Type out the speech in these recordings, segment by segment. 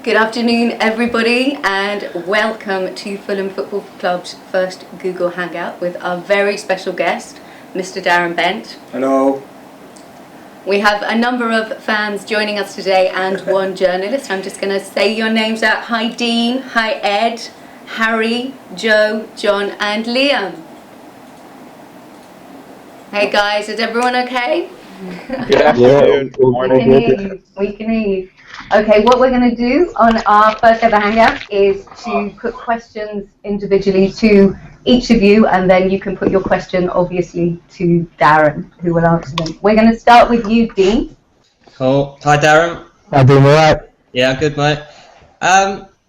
Good afternoon, everybody, and welcome to Fulham Football Club's first Google Hangout with our very special guest, Mr. Darren Bent. Hello. We have a number of fans joining us today and one journalist. I'm just going to say your names out. Hi, Dean. Hi, Ed, Harry, Joe, John, and Liam. Hey, guys, is everyone okay? Yeah. We can hear you. Okay, what we're going to do on our first ever Hangout is to put questions individually to each of you, and then you can put your question, obviously, to Darren, who will answer them. We're going to start with you, Dean. Cool. Hi, Darren. I'm doing alright. Yeah, good, mate.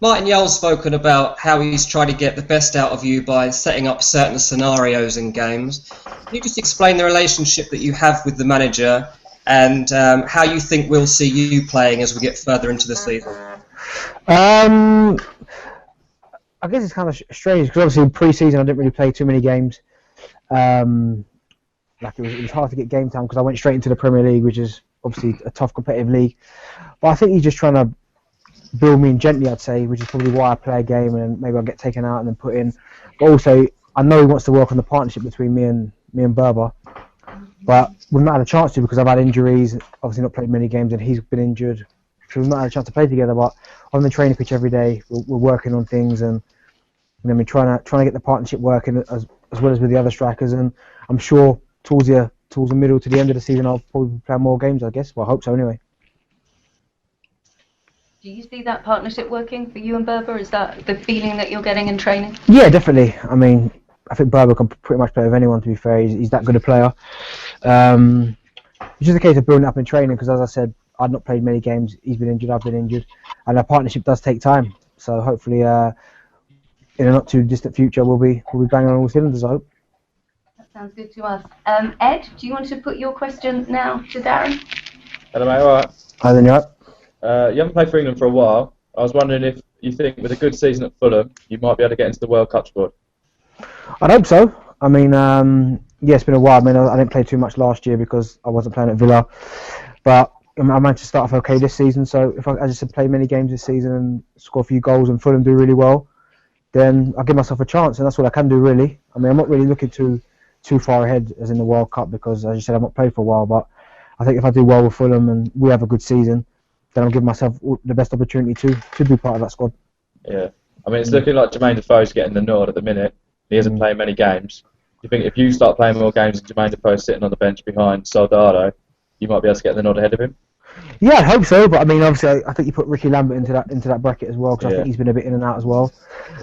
Martin Yale's spoken about how he's tried to get the best out of you by setting up certain scenarios in games. Can you just explain the relationship that you have with the manager and how you think we'll see you playing as we get further into the season? I guess it's kind of strange because obviously in pre-season I didn't really play too many games. It was hard to get game time because I went straight into the Premier League, which is obviously a tough competitive league. But I think he's just trying to build me in gently, I'd say, which is probably why I play a game and then maybe I'll get taken out and then put in. But also, I know he wants to work on the partnership between me and Berber, but we've not had a chance to because I've had injuries, obviously not played many games and he's been injured. So we've not had a chance to play together, but on the training pitch every day, we're working on things and we're trying to get the partnership working as well as with the other strikers. And I'm sure towards the middle to the end of the season, I'll probably play more games, I guess. Well, I hope so anyway. Do you see that partnership working for you and Berber? Is that the feeling that you're getting in training? Yeah, definitely. I mean, I think Berber can pretty much play with anyone, to be fair. He's that good a player. It's just a case of building up in training because, as I said, I've not played many games. He's been injured, I've been injured. And our partnership does take time. So hopefully, in a not too distant future, we'll be banging on all cylinders, I hope. That sounds good to us. Ed, do you want to put your question now to Darren? Hello, mate. All right. Hi, then, you right? You haven't played for England for a while. I was wondering if you think with a good season at Fulham, you might be able to get into the World Cup squad. I'd hope so. I mean, yeah, it's been a while. I mean, I didn't play too much last year because I wasn't playing at Villa. But I managed to start off okay this season. So if I just said, play many games this season and score a few goals and Fulham do really well, then I'll give myself a chance. And that's what I can do, really. I mean, I'm not really looking too far ahead as in the World Cup because, as you said, I've not played for a while. But I think if I do well with Fulham and we have a good season, then I'll give myself the best opportunity to be part of that squad. Yeah. I mean, it's looking like Jermaine Defoe's getting the nod at the minute. He hasn't played many games. Do you think if you start playing more games and Jermaine Defoe's sitting on the bench behind Soldado, you might be able to get the nod ahead of him? Yeah, I hope so. But I mean, obviously, I think you put Ricky Lambert into that bracket as well because I think he's been a bit in and out as well.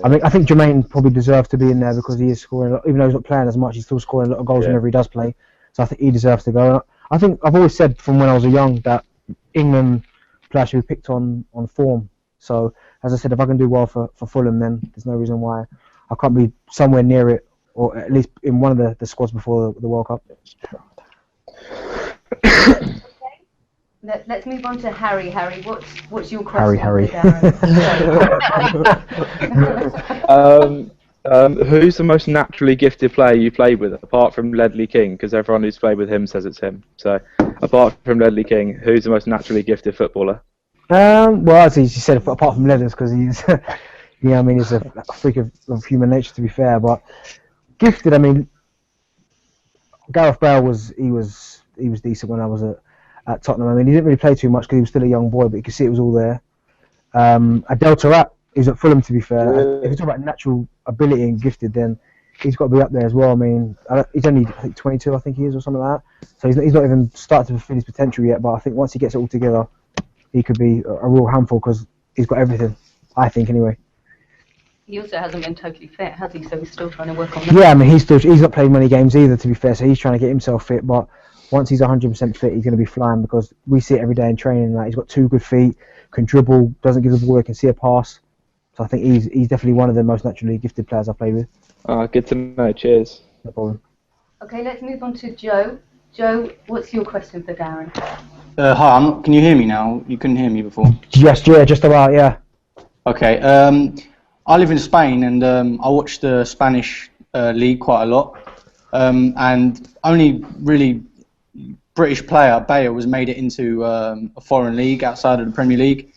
Yeah. I think Jermaine probably deserves to be in there because he is scoring, even though he's not playing as much, he's still scoring a lot of goals whenever he does play. So I think he deserves to go. I think I've always said from when I was young that England players should be picked on form. So as I said, if I can do well for Fulham, then there's no reason why I can't be somewhere near it, or at least in one of the squads before the World Cup. Let's move on to Harry. Harry, what's your question? Harry. Who's the most naturally gifted player you played with, apart from Ledley King? Because everyone who's played with him says it's him. So, apart from Ledley King, who's the most naturally gifted footballer? Well, as you said, apart from Leathers, because he's, I mean, he's a freak of human nature, to be fair. But gifted, I mean, Gareth Bale was decent when I was at Tottenham. I mean, he didn't really play too much because he was still a young boy, but you could see it was all there. Adel Taarabt, he was at Fulham, to be fair. Yeah. If you talk about natural ability and gifted, then he's got to be up there as well. I mean, he's only, I think, 22, I think he is, or something like that. So he's not even started to fulfill his potential yet. But I think once he gets it all together, he could be a real handful because he's got everything, I think, anyway. He also hasn't been totally fit, has he? So he's still trying to work on that. Yeah, I mean, he's not played many games either, to be fair, so he's trying to get himself fit. But once he's 100% fit, he's going to be flying because we see it every day in training. Like, he's got 2 good feet, can dribble, doesn't give the ball, can see a pass. So I think he's definitely one of the most naturally gifted players I've played with. Good to know. Cheers. No problem. Okay, let's move on to Joe. Joe, what's your question for Darren? Hi, can you hear me now? You couldn't hear me before. Yes, yeah, just about, yeah. Okay, I live in Spain and I watch the Spanish league quite a lot. And only really British player, Bale, was made it into a foreign league outside of the Premier League.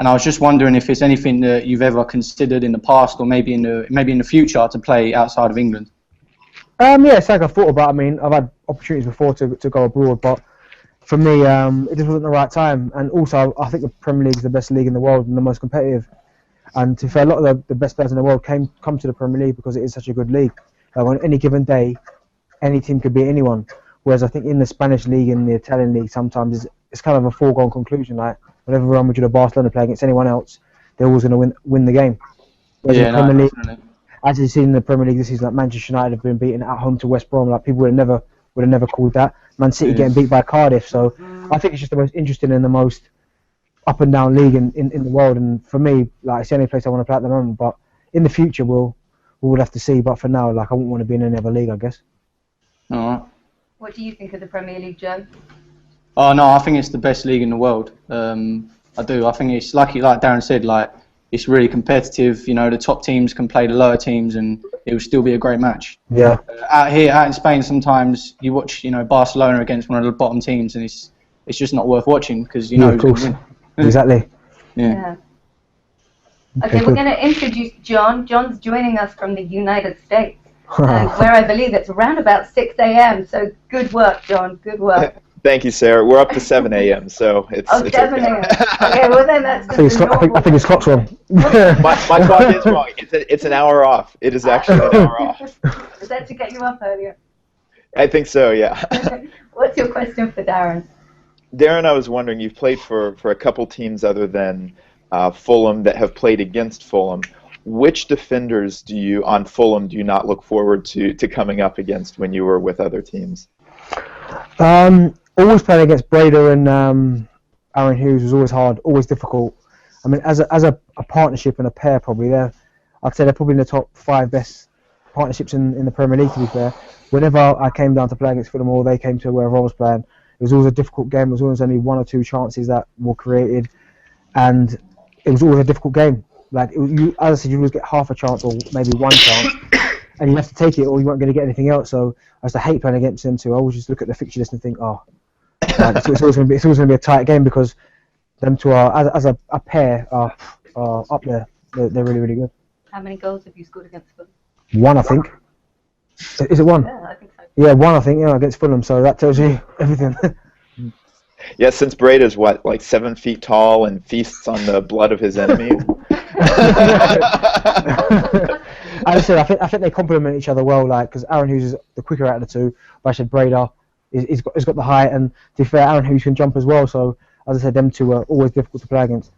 And I was just wondering if it's anything that you've ever considered in the past, or maybe in the future, to play outside of England. Yeah, it's like I thought about. I mean, I've had opportunities before to go abroad, but for me, it just wasn't the right time. And also, I think the Premier League is the best league in the world and the most competitive. And to be fair, a lot of the best players in the world come to the Premier League because it is such a good league. On any given day, any team could beat anyone. Whereas I think in the Spanish league and the Italian league, sometimes it's kind of a foregone conclusion. Like whenever Real Madrid or Barcelona play against anyone else, they're always going to win the game. Whereas in the Premier League, definitely. as you've seen in the Premier League this season, like Manchester United have been beaten at home to West Brom. Like people would have never called that. Man City getting beat by Cardiff. So I think it's just the most interesting and the most up and down league in the world. And for me, like it's the only place I want to play at the moment. But in the future, we'll have to see. But for now, like I wouldn't want to be in any other league, I guess. All right. What do you think of the Premier League, Joe? Oh no, I think it's the best league in the world. I do. I think it's like Darren said, like it's really competitive. You know, the top teams can play the lower teams, and it will still be a great match. Yeah. Out in Spain, sometimes you watch, Barcelona against one of the bottom teams, and it's just not worth watching because of course. Exactly. Yeah. Okay, we're going to introduce John. John's joining us from the United States, where I believe it's around about 6 a.m. So good work, John. Good work. Thank you, Sarah. We're up to 7 a.m., so it's 7 a.m. Okay, well then that's I think his clock's wrong. my clock is wrong. It's an hour off. It is actually an hour off. Is that to get you up earlier? I think so, yeah. What's your question for Darren? Darren, I was wondering, you've played for a couple teams other than Fulham that have played against Fulham. Which defenders on Fulham do you not look forward to coming up against when you were with other teams? Always playing against Breda and Aaron Hughes was always hard, always difficult. I mean, as a partnership and a pair, probably I'd say they're probably in the top 5 best partnerships in the Premier League. To be fair, whenever I came down to play against Fulham or they came to wherever I was playing, it was always a difficult game. There was always only 1 or 2 chances that were created, and it was always a difficult game. Like as I said, you always get half a chance or maybe 1 chance, and you have to take it, or you weren't going to get anything else. So I used to hate playing against them too. I always just look at the fixture list and think, it's always going to be a tight game because them two are as a pair are up there. They're really, really good. How many goals have you scored against Fulham? 1, I think. Is it 1? Yeah, I think so. Yeah, 1, I think. Yeah, against Fulham. So that tells you everything. Yeah, since Breda's like 7 feet tall and feasts on the blood of his enemies. As I said, I think they complement each other well. Like, because Aaron Hughes is the quicker out of the two, but I said Breda he's got the height, and to be fair, Aaron Hughes can jump as well. So as I said, them two are always difficult to play against.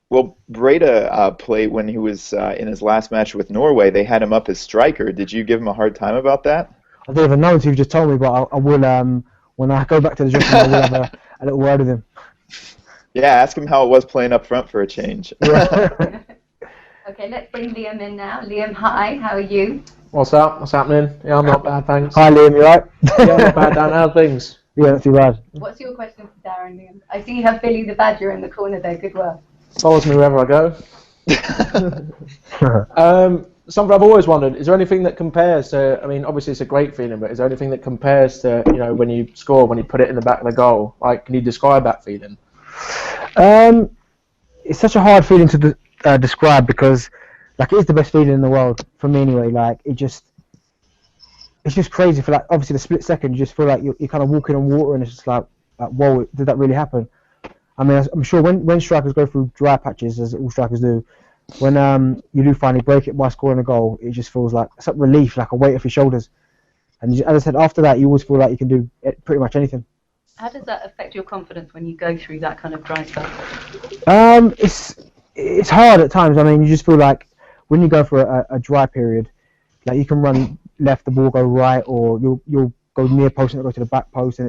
Well, Breda played when he was in his last match with Norway. They had him up as striker. Did you give him a hard time about that? I don't even know until you just told me, but I will. When I go back to the dressing room, I will have a little word with him. Yeah, ask him how it was playing up front for a change. Yeah. Okay, let's bring Liam in now. Liam, hi, how are you? What's up? What's happening? Yeah, I'm not bad, thanks. Hi Liam, you right? Yeah, not bad, Dan. How are things? Yeah, not too bad. What's your question for Darren, Liam? I see you have Billy the Badger in the corner there. Good work. Follows me wherever I go. Something I've always wondered, is there anything that compares to, I mean, obviously it's a great feeling, but is there anything that compares to, when you score, when you put it in the back of the goal? Like, can you describe that feeling? It's such a hard feeling to describe because, like, it is the best feeling in the world, for me anyway. Like, it's just crazy for, like, obviously the split second, you just feel like you're kind of walking on water and it's just like, whoa, did that really happen? I mean, I'm sure when strikers go through dry patches, as all strikers do, when you do finally break it by scoring a goal, it just feels like some relief, like a weight off your shoulders. And as I said, after that, you always feel like you can do pretty much anything. How does that affect your confidence when you go through that kind of dry spell? It's hard at times. I mean, you just feel like when you go for a dry period, like you can run left, the ball go right, or you'll go near post and it'll go to the back post, and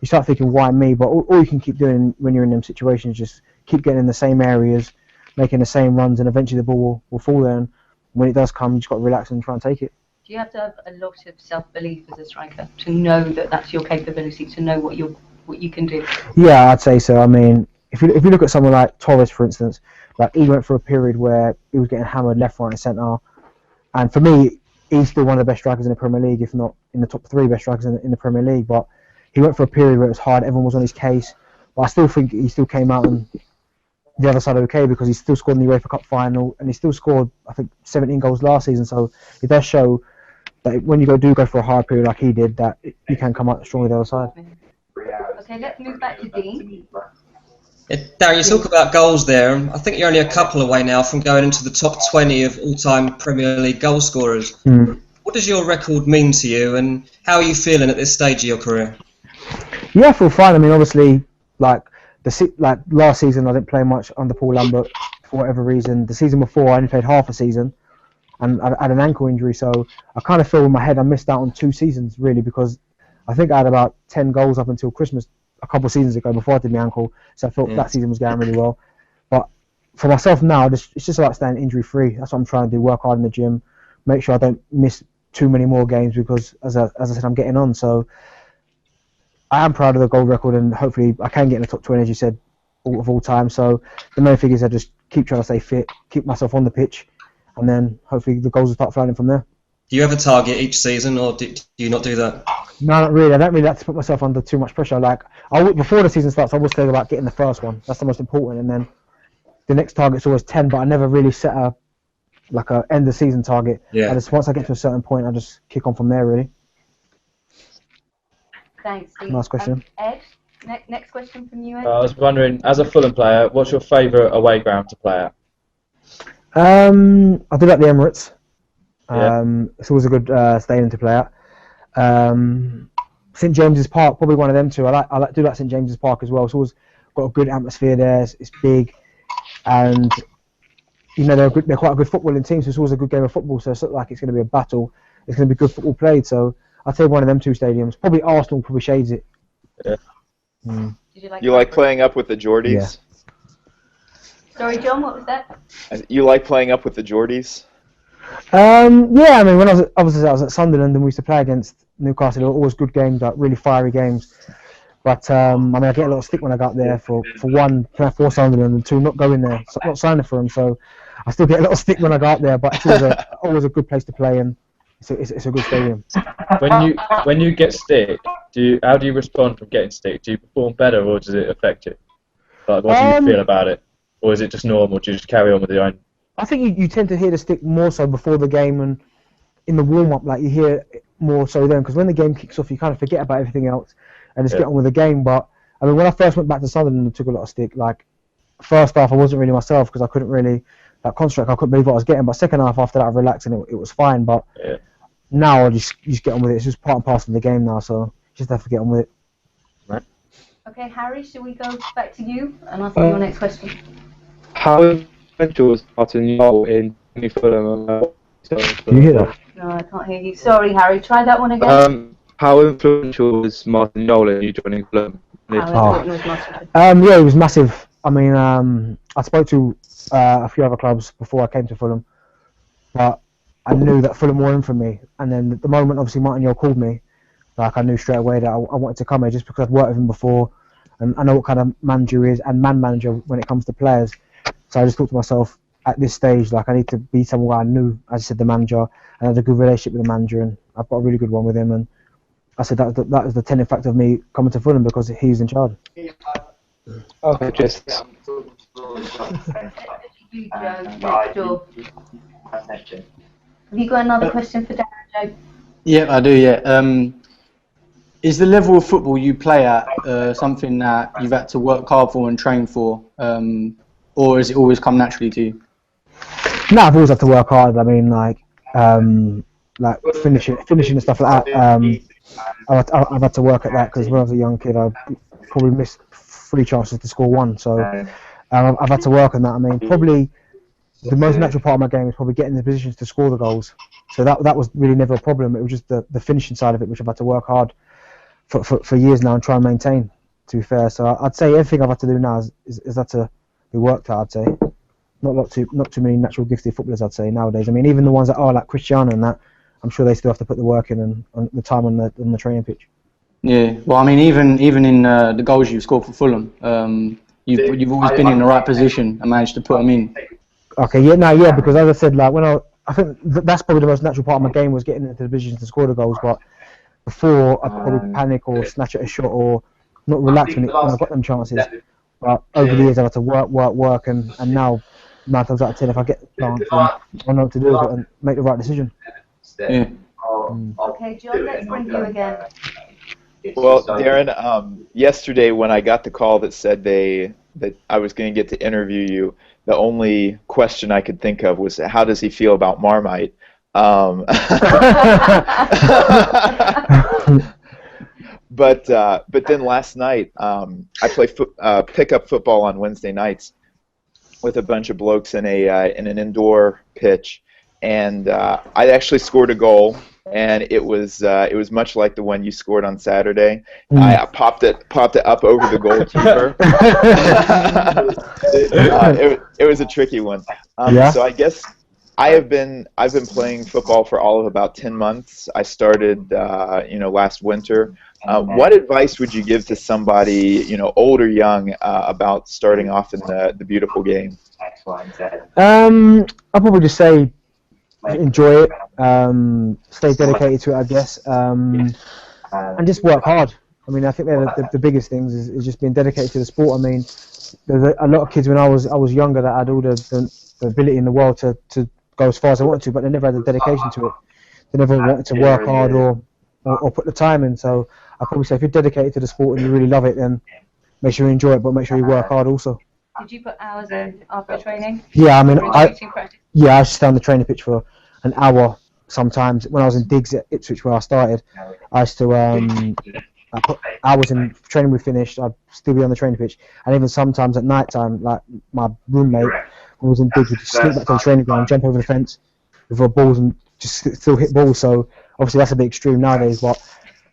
you start thinking, why me? But all you can keep doing when you're in them situations is just keep getting in the same areas, making the same runs, and eventually the ball will fall there. And when it does come, you just got to relax and try and take it. Do you have to have a lot of self-belief as a striker to know that that's your capability, to know what you can do? Yeah, I'd say so. I mean, if you look at someone like Torres, for instance, like he went for a period where he was getting hammered left, right, and centre, and for me, he's still one of the best strikers in the Premier League, if not in the top 3 best strikers in the Premier League. But he went for a period where it was hard, everyone was on his case, but I still think he still came out and the other side okay, because he still scored in the UEFA Cup final, and he still scored, I think, 17 goals last season. So it does show that when you go for a hard period like he did, that you can come out strong with the other side. Okay, let's move back to Dean. Yeah, Darren, you talk about goals there. I think you're only a couple away now from going into the top 20 of all-time Premier League goal scorers. What does your record mean to you, and how are you feeling at this stage of your career? Yeah, I feel fine. I mean, obviously, like last season, I didn't play much under Paul Lambert for whatever reason. The season before, I only played half a season, and I had an ankle injury. So I kind of feel in my head I missed out on 2 seasons really, because I think I had about 10 goals up until Christmas a couple of seasons ago before I did my ankle. So I thought that season was going really well. But for myself now, it's just about staying injury free. That's what I'm trying to do. Work hard in the gym, make sure I don't miss too many more games, because as I said, I'm getting on. So I am proud of the goal record, and hopefully I can get in the top 20, as you said, of all time. So the main thing is I just keep trying to stay fit, keep myself on the pitch, and then hopefully the goals will start flowing from there. Do you have a target each season, or do you not do that? No, not really. I don't really like to put myself under too much pressure. Like, before the season starts, I always think about getting the first one. That's the most important, and then the next target's always 10. But I never really set a end of season target. Yeah. Once I get to a certain point, I just kick on from there. Really. Thanks, Steve. Nice question. Ed, next question from you, Ed. I was wondering, as a Fulham player, what's your favourite away ground to play at? I do like the Emirates. Yeah. It's always a good stadium to play at. St James's Park, probably one of them too. I do like St James's Park as well. It's always got a good atmosphere there. It's big, and you know they're quite a good footballing team. So it's always a good game of football. So it's not like it's going to be a battle. It's going to be good football played. So I'd say one of them 2 stadiums. Probably Arsenal probably shades it. Yeah. Did You like playing up with the Geordies? Yeah. Sorry, John, what was that? You like playing up with the Geordies? Yeah, I mean, when I was at Sunderland and we used to play against Newcastle, they were always good games, like really fiery games. But I mean, I get a lot of stick when I go up there for one, playing for Sunderland, and 2, not going there, not signing for them. So I still get a lot of stick when I go up there. But it's always a good place to play, and it's a good stadium. When you get stick, how do you respond from getting stick? Do you perform better, or does it affect you? Like, what do you feel about it, or is it just normal? Do you just carry on with your own? I think you tend to hear the stick more so before the game, and in the warm-up, like you hear it more so then, because when the game kicks off, you kind of forget about everything else and just get on with the game. But I mean, when I first went back to Sunderland, I took a lot of stick. Like first half, I wasn't really myself because I couldn't really concentrate. I couldn't believe what I was getting. But second half, after that, I relaxed and it was fine. But now I just get on with it. It's just part and parcel of the game now, so just have to get on with it. Right. Okay, Harry, shall we go back to you and ask you your next question? How influential was Martin Yole in Fulham? Can you hear that? No, I can't hear you. Sorry, Harry. Try that one again. How influential was Martin Yole in you joining Fulham? Yeah, it was massive. I mean, I spoke to a few other clubs before I came to Fulham, but I knew that Fulham were in for me. And then the moment, obviously, Martin Yole called me, like I knew straight away that I wanted to come here just because I'd worked with him before, and I know what kind of manager he is and man manager when it comes to players. So I just thought to myself, at this stage, like I need to be someone I knew, as I said, the manager, and had a good relationship with the manager, and I've got a really good one with him. And I said that was the telling factor of me coming to Fulham, because he's in charge. Okay, just. Have you got another question for Darren, Joe? Yeah, I do. Yeah. Is the level of football you play at something that you've had to work hard for and train for, or has it always come naturally to you? No, I've always had to work hard. I mean, like finishing and stuff like that. I've had to work at that because when I was a young kid, I probably missed 3 chances to score 1. So I've had to work on that. I mean, probably the most natural part of my game is probably getting in the positions to score the goals. So that was really never a problem. It was just the finishing side of it, which I've had to work hard for years now and try and maintain, to be fair. So I'd say everything I've had to do now is had to be worked at, I'd say. Not too many natural gifted footballers, I'd say, nowadays. I mean, even the ones that are like Cristiano and that, I'm sure they still have to put the work in and the time on the training pitch. Yeah, well, I mean, even in the goals you've scored for Fulham, you've always been in the right position and managed to put them in. Okay, yeah, because as I said, like I think that's probably the most natural part of my game was getting into the position to score the goals. But before, I'd probably panic or snatch at a shot or not relax when I got them chances. But over the years, I've had to work, and now 9 times out of 10, if I get the chance, then I know what to do with it and make the right decision. Yeah. Okay, John, let's bring you again. Well, Darren, yesterday when I got the call that said that I was going to get to interview you, the only question I could think of was, how does he feel about Marmite? But then last night, I play pickup football on Wednesday nights with a bunch of blokes in an indoor pitch, and I actually scored a goal, and it was much like the one you scored on Saturday. I popped it up over the goalkeeper. It was a tricky one. So I guess I've been playing football for all of about 10 months. I started last winter. What advice would you give to somebody, old or young, about starting off in the beautiful game? I'll probably just say enjoy it, stay dedicated to it, I guess, and just work hard. I mean, I think they're the biggest things is just being dedicated to the sport. I mean, there's a lot of kids when I was younger that had all the ability in the world to go as far as I wanted to, but they never had the dedication to it. They never wanted to work hard or put the time in. So I'd probably say if you're dedicated to the sport and you really love it, then make sure you enjoy it, but make sure you work hard also. Did you put hours in after training? Yeah, I mean, I practice? used to stay on the training pitch for an hour sometimes. When I was in digs at Ipswich where I started, I used to I put hours in. Training we finished, I'd still be on the training pitch, and even sometimes at night time, like my roommate who was in digs would just slip back to the training ground, jump over the fence with our balls and just still hit balls. So obviously that's a bit extreme nowadays, but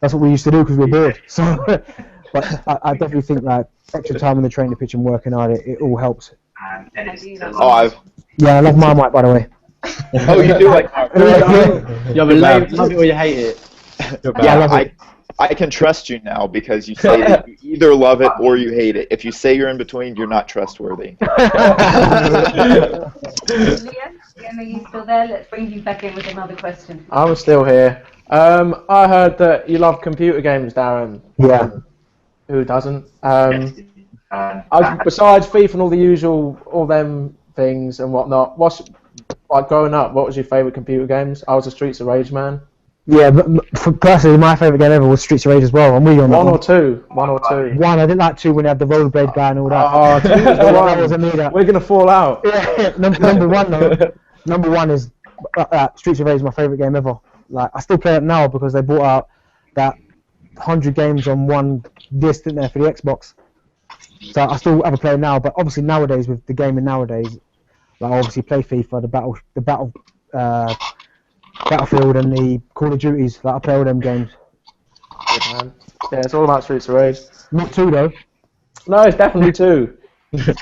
that's what we used to do because we were bored. So, but I definitely think like extra time on the training pitch and working hard, it all helps. Yeah, I love Marmite, by the way. Oh, you do like Marmite? You love it or you hate it. Yeah, I love it. I can trust you now because you say that you either love it or you hate it. If you say you're in between, you're not trustworthy. Liam, are you still there? Let's bring you back in with another question. I'm still here. I heard that you love computer games, Darren. Yeah. Who doesn't? Besides FIFA and all the usual, all them things and whatnot, like growing up, what was your favourite computer games? I was a Streets of Rage man. Yeah, but personally, my favourite game ever was Streets of Rage as well. I'm really on that One or two. One, I didn't like 2 when they had the rollerblade guy and all that. Oh, 2 was the That one. wasn't me, that. We're gonna fall out. Yeah, number one though. Number one is Streets of Rage is my favourite game ever. Like I still play it now because they brought out that 100 games on one disc, didn't they, for the Xbox. So I still have a play now, but obviously nowadays with the gaming nowadays, like I obviously play FIFA, Battlefield and the Call of Duties. Like I play all them games. Good man. Yeah, it's all about Streets of Rage. Not 2 though. No, it's definitely 2. Okay,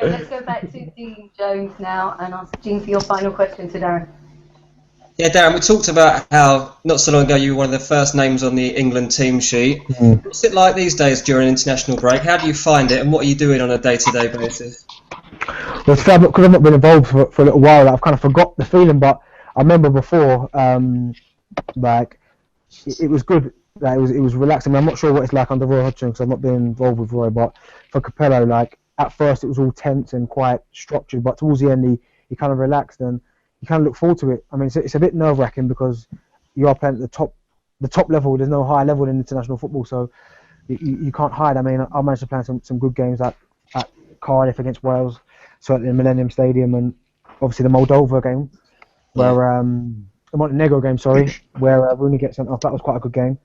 let's go back to Dean Jones now and ask Dean for your final question to Darren. Yeah, Darren, we talked about how not so long ago you were one of the first names on the England team sheet. What's it like these days during an international break? How do you find it and what are you doing on a day-to-day basis? Well, because I've not been involved for a little while, I've kind of forgot the feeling, but I remember before, like, it was good. Like, it was relaxing. I'm not sure what it's like under Roy Hodgson because I've not been involved with Roy, but for Capello, like, at first it was all tense and quite structured, but towards the end he kind of relaxed and you kind of look forward to it. I mean, it's a bit nerve-wracking because you are playing at the top level. There's no high level in international football, so you can't hide. I mean, I managed to play some good games at Cardiff against Wales, certainly in Millennium Stadium, and obviously the Moldova game, where the Montenegro game, sorry, where Rooney gets sent off. That was quite a good game.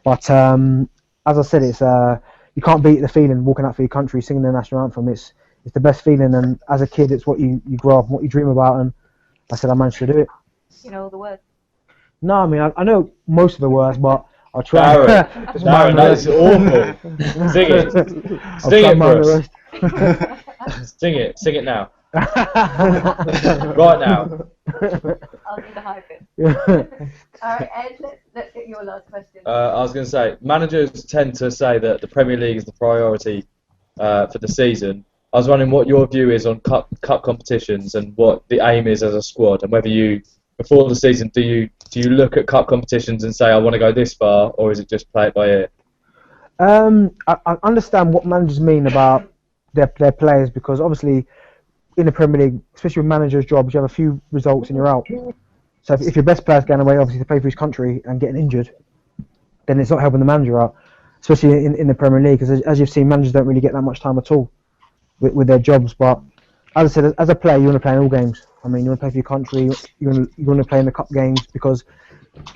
But as I said, it's you can't beat the feeling walking out for your country, singing the national anthem. It's the best feeling, and as a kid, it's what you grow up and what you dream about. And I said I managed to do it. You know all the words? No, I mean I know most of the words, but I'll try. Darren, that is awful. Sing it. Sing it for us. Sing it now. Right now. I'll do the high bit. Alright, Ed, let's get your last question. I was going to say, managers tend to say that the Premier League is the priority for the season. I was wondering what your view is on cup competitions and what the aim is as a squad, and whether you, before the season, do you look at cup competitions and say I want to go this far, or is it just play it by ear? I understand what managers mean about their players, because obviously in the Premier League, especially with managers' jobs, you have a few results and you're out. So if your best player's going away, obviously to play for his country and getting injured, then it's not helping the manager out, especially in the Premier League, because as you've seen, managers don't really get that much time at all with their jobs. But as I said, as a player, you want to play in all games. I mean, you want to play for your country, you want to play in the cup games, because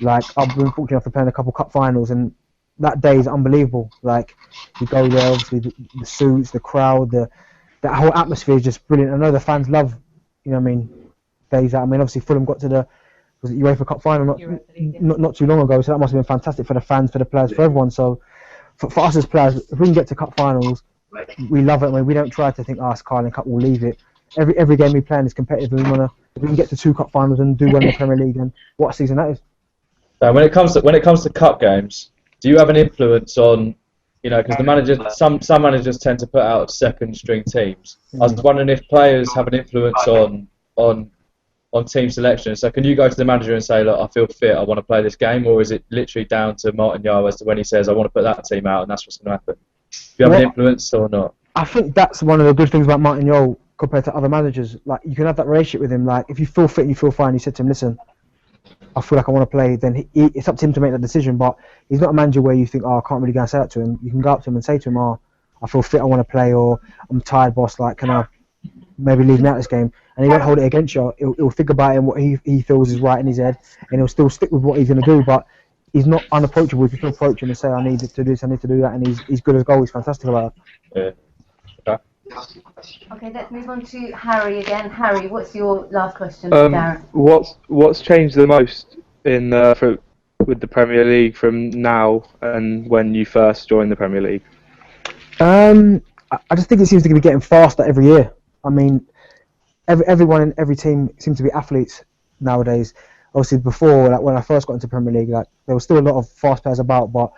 like I've been fortunate enough to play in a couple cup finals, and that day is unbelievable. Like you go there, obviously the suits, the crowd, that whole atmosphere is just brilliant. I know the fans love, you know what I mean, days out. I mean, obviously Fulham got to the UEFA Cup final not too long ago, so that must have been fantastic for the fans, for the players, for everyone. So for us as players, if we can get to cup finals, we love it. I mean, we don't try to think, it's Carling Cup, we'll leave it. Every game we play in is competitive. If we can get to 2 cup finals and do well in the Premier League, then what a season that is. So when it comes to cup games, do you have an influence on, because the managers, some managers tend to put out second string teams. I was wondering if players have an influence on team selection. So can you go to the manager and say, look, I feel fit, I want to play this game, or is it literally down to Martin Yao as to when he says, I want to put that team out, and that's what's going to happen? Do you have an influence or not? I think that's one of the good things about Martin Yao compared to other managers. Like, you can have that relationship with him. Like, if you feel fit and you feel fine, you said to him, listen, I feel like I want to play, then it's up to him to make that decision. But he's not a manager where you think, I can't really go and say that to him. You can go up to him and say to him, I feel fit, I want to play, or I'm tired, boss, like, can I maybe leave me out this game? And he won't hold it against you. He'll think about it and what he feels is right in his head, and he'll still stick with what he's going to do. But he's not unapproachable. If you can approach him and say, I need to do this, I need to do that, and he's good as goal, he's fantastic about it. Yeah. Okay, let's move on to Harry again. Harry, what's your last question, Darren? What's changed the most with the Premier League from now and when you first joined the Premier League? I just think it seems to be getting faster every year. I mean, everyone in every team seems to be athletes nowadays. Obviously, before, like when I first got into Premier League, like there was still a lot of fast players about, but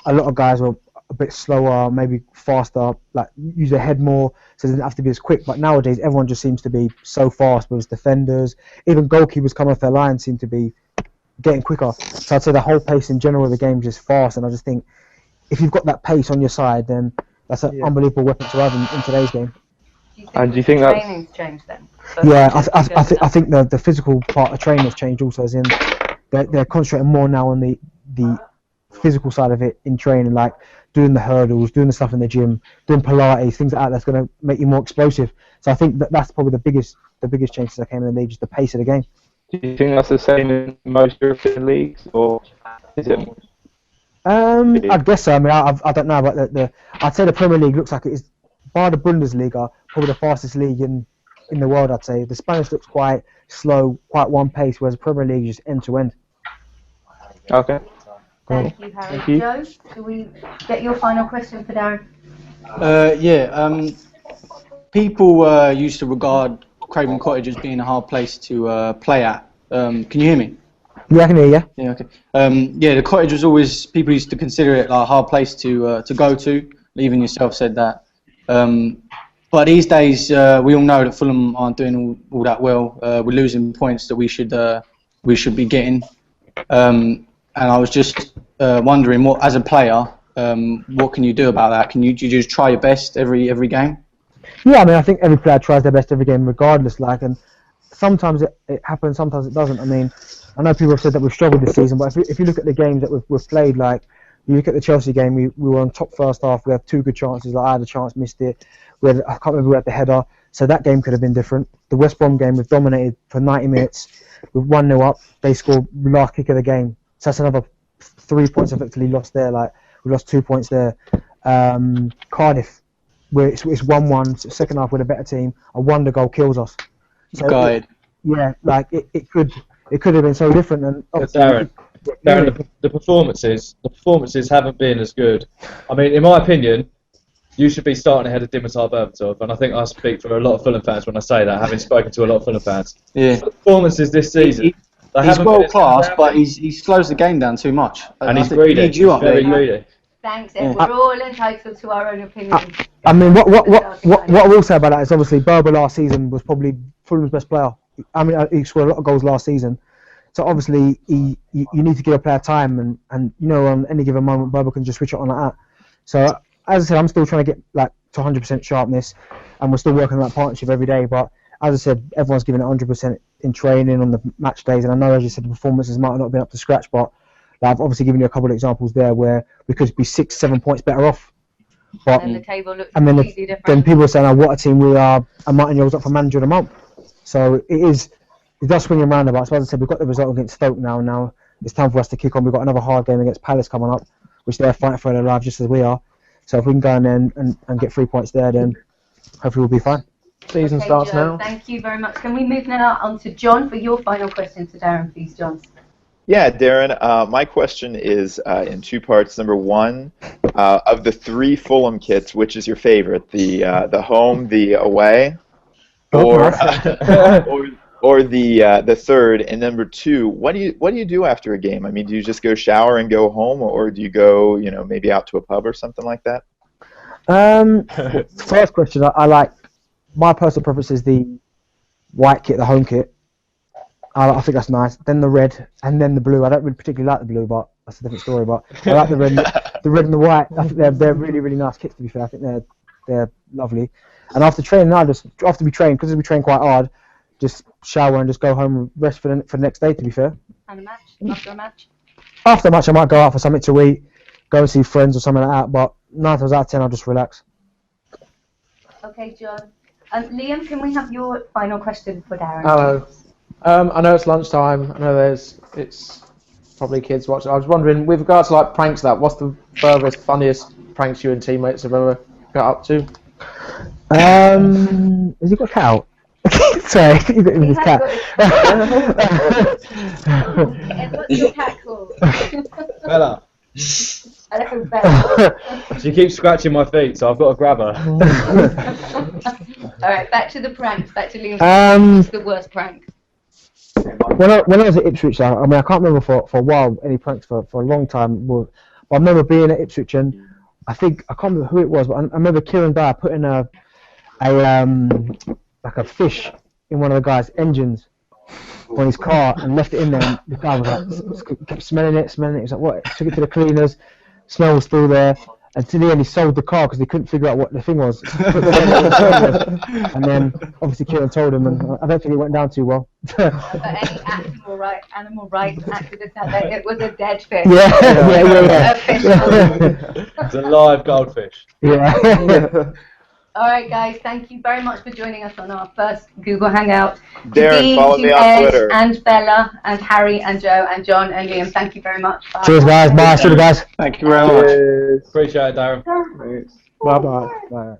a lot of guys were a bit slower, maybe faster, like use their head more, so they didn't have to be as quick. But nowadays, everyone just seems to be so fast. With defenders, even goalkeepers coming off their line seem to be getting quicker. So I'd say the whole pace in general of the game is just fast, and I just think if you've got that pace on your side, then that's an unbelievable weapon to have in today's game. Do you think that training's changed then? Yeah, I think the physical part of training has changed also, as in they're concentrating more now on the physical side of it in training, like doing the hurdles, doing the stuff in the gym, doing Pilates, things like that. That's going to make you more explosive. So I think that's probably the biggest change since I came in the league, just the pace of the game. Do you think that's the same in most European leagues, or is it? I'd guess so. I mean, I don't know about I'd say the Premier League looks like it is, bar the Bundesliga, probably the fastest league in the world. I'd say the Spanish looks quite slow, quite one pace, whereas the Premier League is just end to end. Okay. Thank you, Harry. Thank you. Joe, shall we get your final question for Darren? People used to regard Craven Cottage as being a hard place to play at. Can you hear me? Yeah, I can hear you. Yeah, okay. The Cottage was always, people used to consider it like a hard place to go to. Even yourself said that. But these days, we all know that Fulham aren't doing all that well. We're losing points that we should be getting. And I was just wondering, what as a player, what can you do about that? Do you just try your best every game? Yeah, I mean, I think every player tries their best every game, regardless. And sometimes it happens, sometimes it doesn't. I mean, I know people have said that we've struggled this season, but if you look at the games that we've played, like you look at the Chelsea game, we were on top first half. We had 2 good chances. Like I had a chance, missed it. I can't remember, we had the header, so that game could have been different. The West Brom game, we've dominated for 90 minutes. We're 1-0 up. They scored last kick of the game. So that's another 3 points effectively lost there. Like we lost 2 points there. Cardiff, where it's 1-1. Second half with a better team. A wonder goal kills us. So it could have been so different. And Darren, the performances haven't been as good. I mean, in my opinion, you should be starting ahead of Dimitar Berbatov, and I think I speak for a lot of Fulham fans when I say that, having spoken to a lot of Fulham fans. Yeah. The performances this season. He's world class, but he slows the game down too much. And he's greedy. He's very greedy. Thanks, Ed. We're all entitled to our own opinions. I mean, what I will say about that is obviously Berber last season was probably Fulham's best player. I mean, he scored a lot of goals last season. So obviously, you need to give a player time, and on any given moment, Berber can just switch it on like that. So as I said, I'm still trying to get like to 100% sharpness, and we're still working on that partnership every day. But as I said, everyone's giving it 100% in training on the match days, and I know, as you said, the performances might not have been up to scratch, but like, I've obviously given you a couple of examples there where we could be 6-7 points better off. But, And then the table looks and then, completely different. then people are saying, "Oh, what a team we are!" And Martin Yale's up for manager of the month. So it does swing in roundabouts. So as I said, we've got the result against Stoke now. Now it's time for us to kick on. We've got another hard game against Palace coming up, which they're fighting for their lives just as we are. So if we can go in there and get 3 points there, then hopefully we'll be fine. Season Okay, starts Joe, now. Thank you very much. Can we move now on to John for your final question to Darren, please, John? Yeah, Darren, my question is in two parts. Number one, of the 3 Fulham kits, which is your favorite? The home, the away, or the third? And number two, what do you do after a game? I mean, do you just go shower and go home, or do you go, maybe out to a pub or something like that? First question, I like, my personal preference is the white kit, the home kit. I think that's nice. Then the red, and then the blue. I don't really particularly like the blue, but that's a different story. But I like the red and the white. I think they're really, really nice kits, to be fair. I think they're lovely. And after training, after we train, because we train quite hard, just shower and just go home and rest for the next day, to be fair. And a match? After a match? After a match, I might go out for something to eat, go and see friends or something like that. But 9 times out of 10, I'll just relax. Okay, John. Liam, can we have your final question for Darren? Hello. I know it's lunchtime. I know it's probably kids watching. I was wondering, with regards to like pranks, what's the furthest, funniest pranks you and teammates have ever got up to? Has he got a cat out? Sorry, you got him with his cat. What's your cat called? Bella. Hello, Bella. She keeps scratching my feet, so I've got to grab her. All right, back to the pranks. Back to Liam's. What's the worst prank? When I was at Ipswich, I mean, I can't remember for a while any pranks for a long time. But I remember being at Ipswich, and I can't remember who it was, but I remember Kieran Dyer putting a fish in one of the guy's engines on his car and left it in there. And the guy was like, kept smelling it. He was like, what? Took it to the cleaners. Smell was still there. And to the end, he sold the car because they couldn't figure out what the thing was. And then, obviously, Kieran told him, and I don't think it went down too well. But any animal rights activists out there, it was a dead fish. Yeah. A fish. It's a live goldfish. Yeah. All right, guys, thank you very much for joining us on our first Google Hangout. Darren, Dee, follow me on Ed, Twitter. And Bella, and Harry, and Joe, and John, and Liam, thank you very much. Bye. Cheers, guys. Bye. See you guys. Thank you very much. Appreciate it, Darren. Bye bye. Bye.